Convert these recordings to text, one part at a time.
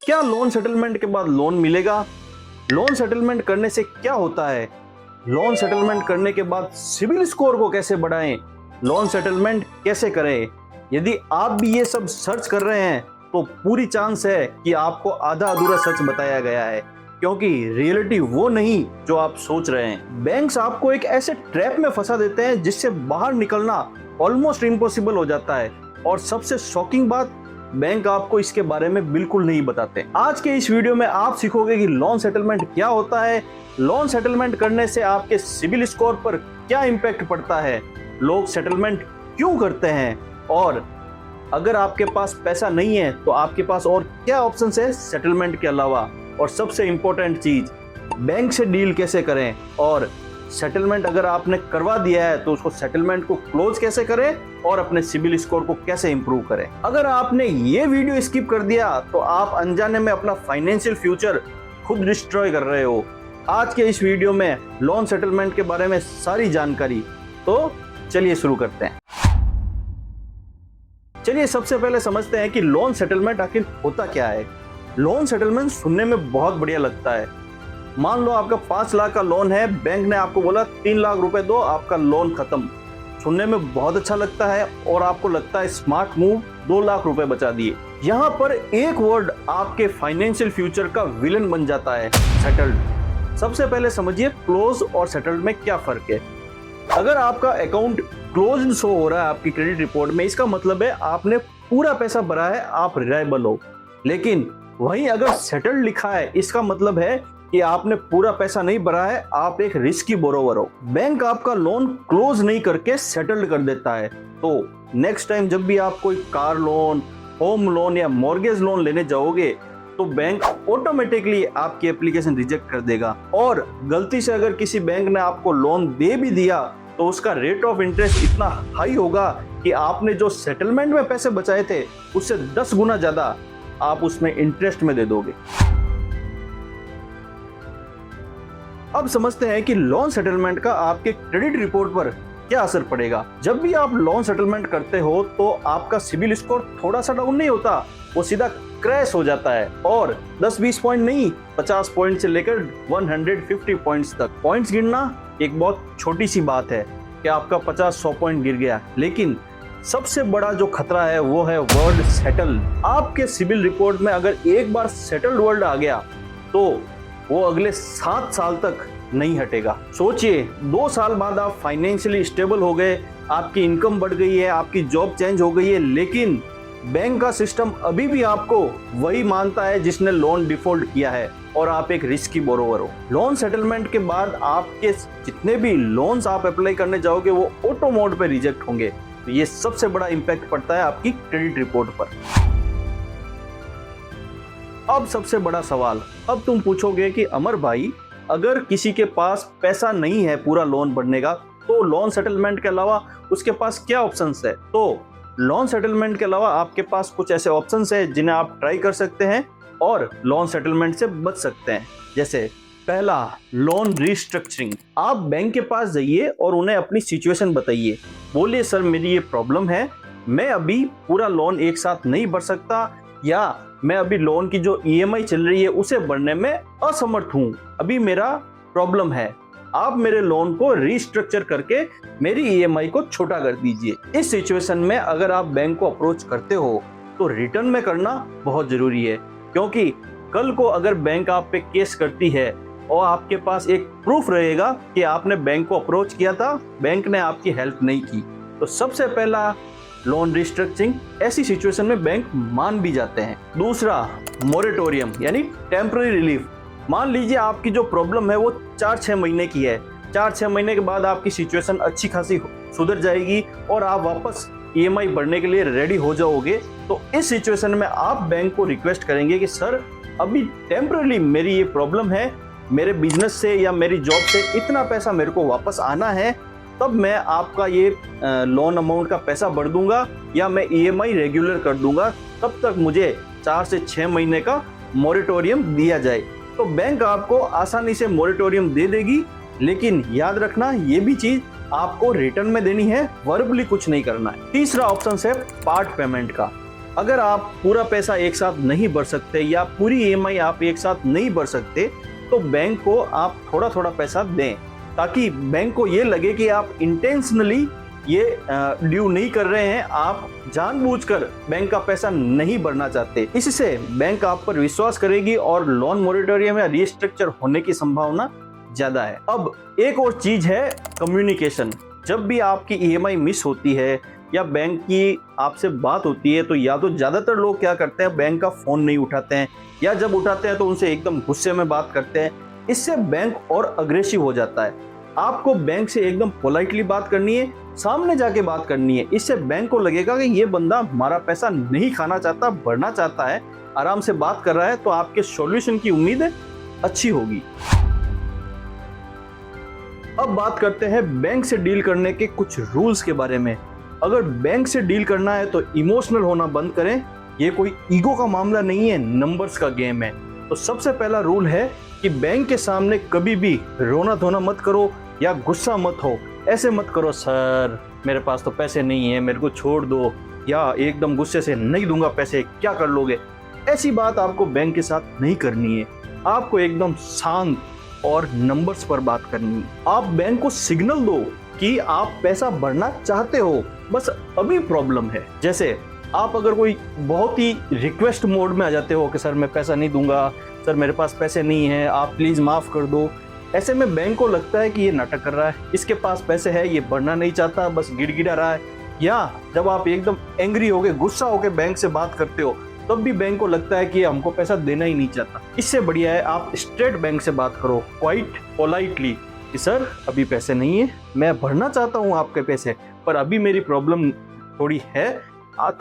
क्या loan settlement के बाद लोन मिलेगा? लोन सेटलमेंट करने से क्या होता है? लोन सेटलमेंट करने के बाद सिबिल स्कोर को कैसे बढ़ाएं? लोन सेटलमेंट कैसे करें? यदि आप भी ये सब सर्च कर रहे हैं तो पूरी चांस है कि आपको आधा अधूरा सच बताया गया है, क्योंकि रियलिटी वो नहीं जो आप सोच रहे हैं। बैंक्स आपको एक ऐसे ट्रैप में फंसा देते हैं जिससे बाहर निकलना ऑलमोस्ट इम्पॉसिबल हो जाता है। और सबसे शॉकिंग बात, बैंक आपको इसके बारे में बिल्कुल नहीं बताते। आज के इस वीडियो में आप सीखोगे कि लोन सेटलमेंट क्या होता है, लोन सेटलमेंट करने से आपके सिबिल स्कोर पर क्या इम्पैक्ट पड़ता है, लोग सेटलमेंट क्यों करते हैं, और अगर आपके पास पैसा नहीं है तो आपके पास और क्या ऑप्शंस है सेटलमेंट के अलावा। और सबसे इम्पोर्टेंट चीज, बैंक से डील कैसे करें, और सेटलमेंट अगर आपने करवा दिया है तो उसको सेटलमेंट को क्लोज कैसे करें और अपने सिबिल स्कोर को कैसे इंप्रूव करें। अगर आपने ये वीडियो स्किप कर दिया तो आप अनजाने में अपना फाइनेंशियल फ्यूचर खुद डिस्ट्रॉय कर रहे हो। आज के इस वीडियो में लोन सेटलमेंट के बारे में सारी जानकारी, तो चलिए शुरू करते हैं। चलिए सबसे पहले समझते हैं कि लोन सेटलमेंट आखिर होता क्या है। लोन सेटलमेंट सुनने में बहुत बढ़िया लगता है। मान लो आपका 5 लाख का लोन है, बैंक ने आपको बोला 3 लाख रुपए दो, आपका लोन खत्म। सुनने में बहुत अच्छा लगता है और आपको लगता है स्मार्ट मूव, 2 लाख रुपए बचा दिए। यहाँ पर एक वर्ड आपके फाइनेंशियल फ्यूचर का विलन बन जाता है, सेटल्ड। सबसे पहले समझिए क्लोज और सेटल्ड में क्या फर्क है। अगर आपका अकाउंट क्लोज्ड शो हो रहा है आपकी क्रेडिट रिपोर्ट में, इसका मतलब है आपने पूरा पैसा भरा है, आप रिलायबल हो। लेकिन वहीं अगर सेटल्ड लिखा है, इसका मतलब है कि आपने पूरा पैसा नहीं भरा है, आप एक रिस्की बोरोवर हो। बैंक आपका लोन क्लोज नहीं करके सेटल्ड कर देता है। तो नेक्स्ट टाइम जब भी आप कोई कार लोन, होम लोन या मॉर्गेज लोन लेने जाओगे तो बैंक ऑटोमेटिकली आपकी एप्लीकेशन रिजेक्ट कर देगा। और गलती से अगर किसी बैंक ने आपको लोन दे भी दिया तो उसका रेट ऑफ इंटरेस्ट इतना हाई होगा कि आपने जो सेटलमेंट में पैसे बचाए थे उससे 10 गुना ज्यादा आप उसमें इंटरेस्ट में दे दोगे। अब समझते हैं कि लोन सेटलमेंट का आपके क्रेडिट रिपोर्ट पर क्या असर पड़ेगा। जब भी आप लोन सेटलमेंट करते हो तो आपका सिबिल स्कोर थोड़ा सा डाउन नहीं होता, वो सीधा क्रैश हो जाता है। और 10-20 पॉइंट नहीं, 50 पॉइंट से लेकर 150 पॉइंट्स तक। पॉइंट्स गिरना एक बहुत छोटी सी बात है कि आपका 50-100 पॉइंट गिर गया, लेकिन सबसे बड़ा जो खतरा है वो है वर्ड सेटल। आपके सिबिल रिपोर्ट में अगर एक बार सेटल्ड वर्ड आ गया तो वो अगले 7 साल तक नहीं हटेगा। सोचिए, 2 साल बाद आप फाइनेंशियली स्टेबल हो गए, आपकी इनकम बढ़ गई है, आपकी जॉब चेंज हो गई है, लेकिन बैंक का सिस्टम अभी भी आपको वही मानता है जिसने लोन डिफॉल्ट किया है और आप एक रिस्की बोरोवर हो। लोन सेटलमेंट के बाद आपके जितने भी लोन्स आप अप्लाई करने जाओगे वो ऑटो मोड पे रिजेक्ट होंगे। तो ये सबसे बड़ा इंपैक्ट पड़ता है आपकी क्रेडिट रिपोर्ट पर। अब सबसे बड़ा सवाल, अब तुम पूछोगे कि अमर भाई, अगर किसी के पास पैसा नहीं है पूरा लोन भरने का तो लोन सेटलमेंट के अलावा उसके पास क्या ऑप्शंस है? तो लोन सेटलमेंट के अलावा आपके पास कुछ ऐसे ऑप्शंस है जिन्हें आप ट्राई कर सकते हैं और लोन सेटलमेंट से बच सकते हैं। जैसे पहला, लोन रिस्ट्रक्चरिंग। आप बैंक के पास जाइए और उन्हें अपनी सिचुएशन बताइए। बोलिए, सर मेरी ये प्रॉब्लम है, मैं अभी पूरा लोन एक साथ नहीं भर सकता, या मैं अभी लोन की जो ईएमआई चल रही है उसे भरने में असमर्थ हूँ, अभी मेरा प्रॉब्लम है। आप मेरे लोन को रिस्ट्रक्चर करके मेरी ईएमआई को छोटा कर दीजिए। इस सिचुएशन में अगर आप बैंक को अप्रोच करते हो तो रिटर्न में करना बहुत जरूरी है, क्योंकि कल को अगर बैंक आप पे केस करती है और आपके पास एक प्रूफ रहेगा कि आपने बैंक को अप्रोच किया था, बैंक ने आपकी हेल्प नहीं की। तो सबसे पहला, लोन रिस्ट्रक्चरिंग। ऐसी सिचुएशन में बैंक मान भी जाते हैं। दूसरा, मोरेटोरियम यानी टेम्पररी रिलीफ। मान लीजिए आपकी जो प्रॉब्लम है वो 4-6 महीने की है, 4-6 महीने के बाद आपकी सिचुएशन अच्छी खासी सुधर जाएगी और आप वापस ईएमआई भरने के लिए रेडी हो जाओगे। तो इस सिचुएशन में आप बैंक को रिक्वेस्ट करेंगे कि सर अभी टेम्पररी मेरी ये प्रॉब्लम है, मेरे बिजनेस से या मेरी जॉब से इतना पैसा मेरे को वापस आना है, तब मैं आपका ये लोन अमाउंट का पैसा भर दूंगा या मैं ईएमआई रेगुलर कर दूंगा, तब तक मुझे 4 से 6 महीने का मोरेटोरियम दिया जाए। तो बैंक आपको आसानी से मोरेटोरियम दे देगी, लेकिन याद रखना ये भी चीज आपको रिटर्न में देनी है, वर्बली कुछ नहीं करना है। तीसरा ऑप्शन है पार्ट पेमेंट का। अगर आप पूरा पैसा एक साथ नहीं भर सकते या पूरी ईएमआई आप एक साथ नहीं भर सकते, तो बैंक को आप थोड़ा थोड़ा पैसा दें, ताकि बैंक को ये लगे कि आप इंटेंशनली ये ड्यू नहीं कर रहे हैं, आप जानबूझकर बैंक का पैसा नहीं भरना चाहते। इससे बैंक आप पर विश्वास करेगी और लोन मॉरिटोरियम या रिस्ट्रक्चर होने की संभावना ज्यादा है। अब एक और चीज है कम्युनिकेशन। जब भी आपकी ईएमआई मिस होती है या बैंक की आपसे बात होती है, तो या तो ज्यादातर लोग क्या करते हैं, बैंक का फोन नहीं उठाते हैं, या जब उठाते हैं तो उनसे एकदम गुस्से में बात करते हैं। इससे बैंक और अग्रेसिव हो जाता है। आपको बैंक से एकदम पोलाइटली बात करनी है, सामने जाके बात करनी है। इससे बैंक को लगेगा कि ये बंदा हमारा पैसा नहीं खाना चाहता, भरना चाहता है, आराम से बात कर रहा है, तो आपके सॉल्यूशन की उम्मीद अच्छी होगी। अब बात करते हैं बैंक से डील करने के कुछ रूल्स के बारे में। अगर बैंक से डील करना है तो इमोशनल होना बंद करें। ये कोई ईगो का मामला नहीं है, नंबर्स का गेम है। तो सबसे पहला रूल है कि बैंक के सामने कभी भी रोना धोना मत करो या गुस्सा मत हो। ऐसे मत करो, सर मेरे पास तो पैसे नहीं है, मेरे को छोड़ दो, या एकदम गुस्से से नहीं दूंगा पैसे, क्या कर लोगे। ऐसी बात आपको बैंक के साथ नहीं करनी है। आपको एकदम शांत और नंबर्स पर बात करनी है। आप बैंक को सिग्नल दो कि आप पैसा भरना चाहते हो, बस अभी प्रॉब्लम है। जैसे आप अगर कोई बहुत ही रिक्वेस्ट मोड में आ जाते हो कि सर मैं पैसा नहीं दूंगा, सर मेरे पास पैसे नहीं है, आप प्लीज माफ कर दो। ऐसे में बैंक को लगता है कि ये नाटक कर रहा है, इसके पास पैसे है, ये भरना नहीं चाहता, बस गिड़गिड़ा रहा है। या जब आप एकदम एंग्री होके, गुस्सा होके बैंक से बात करते हो, तब भी बैंक को लगता है कि हमको पैसा देना ही नहीं चाहता। इससे बढ़िया है आप स्ट्रेट बैंक से बात करो, क्वाइट पोलाइटली, कि सर अभी पैसे नहीं है, मैं भरना चाहता हूँ आपके पैसे, पर अभी मेरी प्रॉब्लम थोड़ी है,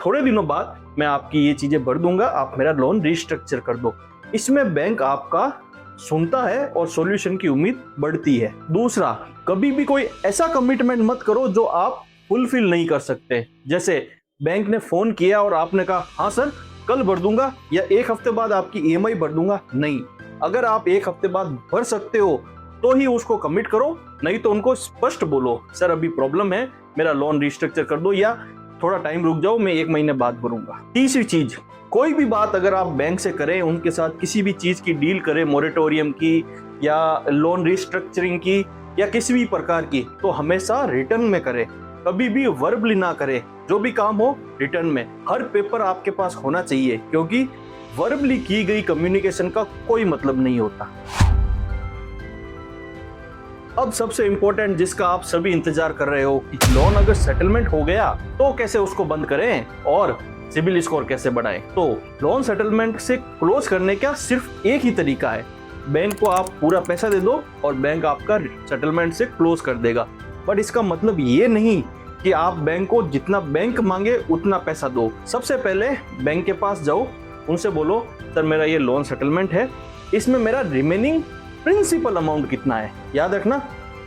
थोड़े दिनों बाद मैं आपकी ये चीजें भर दूंगा, आप मेरा लोन रिस्ट्रक्चर कर दो। इसमें बैंक आपका सुनता है और सॉल्यूशन की उम्मीद बढ़ती है। दूसरा, कभी भी कोई ऐसा कमिटमेंट मत करो जो आप फुलफिल नहीं कर सकते। जैसे बैंक ने फोन किया और आपने कहा हाँ सर कल भर दूंगा या एक हफ्ते बाद आपकी ईएमआई भर दूंगा। नहीं, अगर आप एक हफ्ते बाद भर सकते हो तो ही उसको कमिट करो, नहीं तो उनको स्पष्ट बोलो सर अभी प्रॉब्लम है, मेरा लोन रिस्ट्रक्चर कर दो या थोड़ा टाइम रुक जाओ, मैं एक महीने बाद भरूंगा। तीसरी चीज, कोई भी बात अगर आप बैंक से करें, उनके साथ किसी भी चीज की डील करें, मोरेटोरियम की या लोन रिस्ट्रक्चरिंग की या किसी भी प्रकार की, तो हमेशा रिटर्न में करें, कभी भी वर्बली ना करें। जो भी काम हो रिटर्न में, हर पेपर आपके पास होना चाहिए, क्योंकि वर्बली की गई कम्युनिकेशन का कोई मतलब नहीं होता। अब सबसे इंपॉर्टेंट जिसका आप सभी इंतजार कर रहे हो कि लोन अगर सेटलमेंट हो गया तो कैसे उसको बंद करें और सिबिल स्कोर कैसे बढ़ाएं। तो लोन सेटलमेंट से क्लोज करने का सिर्फ एक ही तरीका है, बैंक को आप पूरा पैसा दे दो और बैंक आपका सेटलमेंट से क्लोज कर देगा। बट इसका मतलब ये नहीं कि आप बैंक को जितना बैंक मांगे उतना पैसा दो। सबसे पहले बैंक के पास जाओ, उनसे बोलो सर मेरा ये लोन सेटलमेंट है, इसमें मेरा रिमेनिंग प्रिंसिपल अमाउंट कितना है। याद रखना,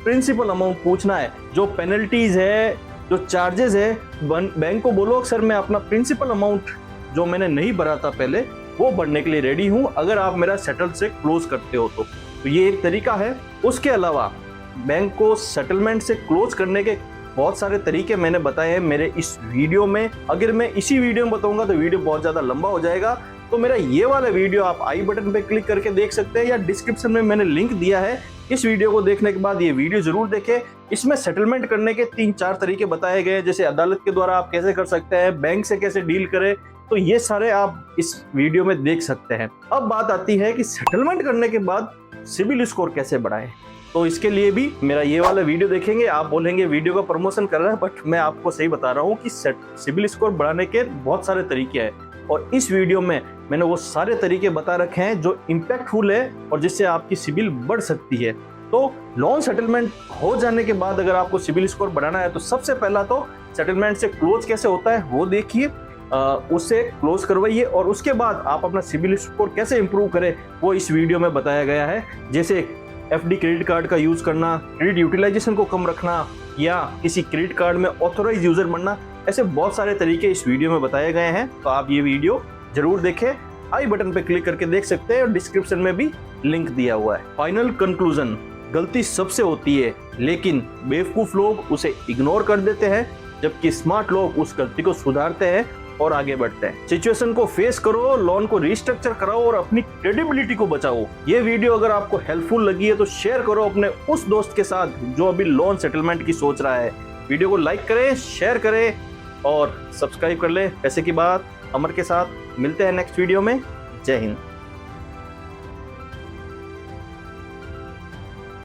प्रिंसिपल अमाउंट पूछना है। जो पेनल्टीज है, जो चार्जेस है, बैंक को बोलो सर मैं अपना प्रिंसिपल अमाउंट जो मैंने नहीं भरा था पहले वो भरने के लिए रेडी हूँ, अगर आप मेरा सेटल से क्लोज करते हो तो ये एक तरीका है। उसके अलावा बैंक को सेटलमेंट से क्लोज करने के बहुत सारे तरीके मैंने बताए हैं मेरे इस वीडियो में। अगर मैं इसी वीडियो में बताऊंगा तो वीडियो बहुत ज़्यादा लंबा हो जाएगा, तो मेरा ये वाला वीडियो आप आई बटन पे क्लिक करके देख सकते हैं या डिस्क्रिप्शन में मैंने लिंक दिया है। इस वीडियो को देखने के बाद ये वीडियो जरूर देखें। इसमें सेटलमेंट करने के 3-4 तरीके बताए गए, जैसे अदालत के द्वारा आप कैसे कर सकते हैं, बैंक से कैसे डील करें, तो ये सारे आप इस वीडियो में देख सकते हैं। अब बात आती है कि सेटलमेंट करने के बाद सिबिल स्कोर कैसे बढ़ाएं। तो इसके लिए भी मेरा ये वाला वीडियो देखेंगे। आप बोलेंगे वीडियो का प्रमोशन कर रहा है, बट मैं आपको सही बता रहा हूँ कि सिबिल स्कोर बढ़ाने के बहुत सारे तरीके हैं और इस वीडियो में मैंने वो सारे तरीके बता रखे हैं जो इम्पैक्टफुल है और जिससे आपकी सिबिल बढ़ सकती है। तो लोन सेटलमेंट हो जाने के बाद अगर आपको सिबिल स्कोर बढ़ाना है तो सबसे पहला तो सेटलमेंट से क्लोज कैसे होता है वो देखिए, उससे क्लोज करवाइए और उसके बाद आप अपना सिबिल स्कोर कैसे इंप्रूव करें वो इस वीडियो में बताया गया है। जैसे एफडी क्रेडिट कार्ड का यूज करना, क्रेडिट यूटिलाइजेशन को कम रखना या किसी क्रेडिट कार्ड में ऑथोराइज यूजर बनना, ऐसे बहुत सारे तरीके इस वीडियो में बताए गए हैं। तो आप ये वीडियो जरूर देखें, आई बटन पे क्लिक करके देख सकते हैं और डिस्क्रिप्शन में भी लिंक दिया हुआ है। फाइनल कंक्लूजन, गलती सबसे होती है लेकिन बेवकूफ लोग उसे इग्नोर कर देते हैं, जबकि स्मार्ट लोग उस गलती को सुधारते हैं और आगे बढ़ते हैं। सिचुएशन को फेस करो, लोन को रिस्ट्रक्चर कराओ और अपनी क्रेडिबिलिटी को बचाओ। ये वीडियो अगर आपको हेल्पफुल लगी है तो शेयर करो अपने उस दोस्त के साथ जो अभी लोन सेटलमेंट की सोच रहा है। वीडियो को लाइक करें, शेयर करें और सब्सक्राइब कर ले। पैसे की बात अमर के साथ मिलते हैं नेक्स्ट वीडियो में। जय हिंद।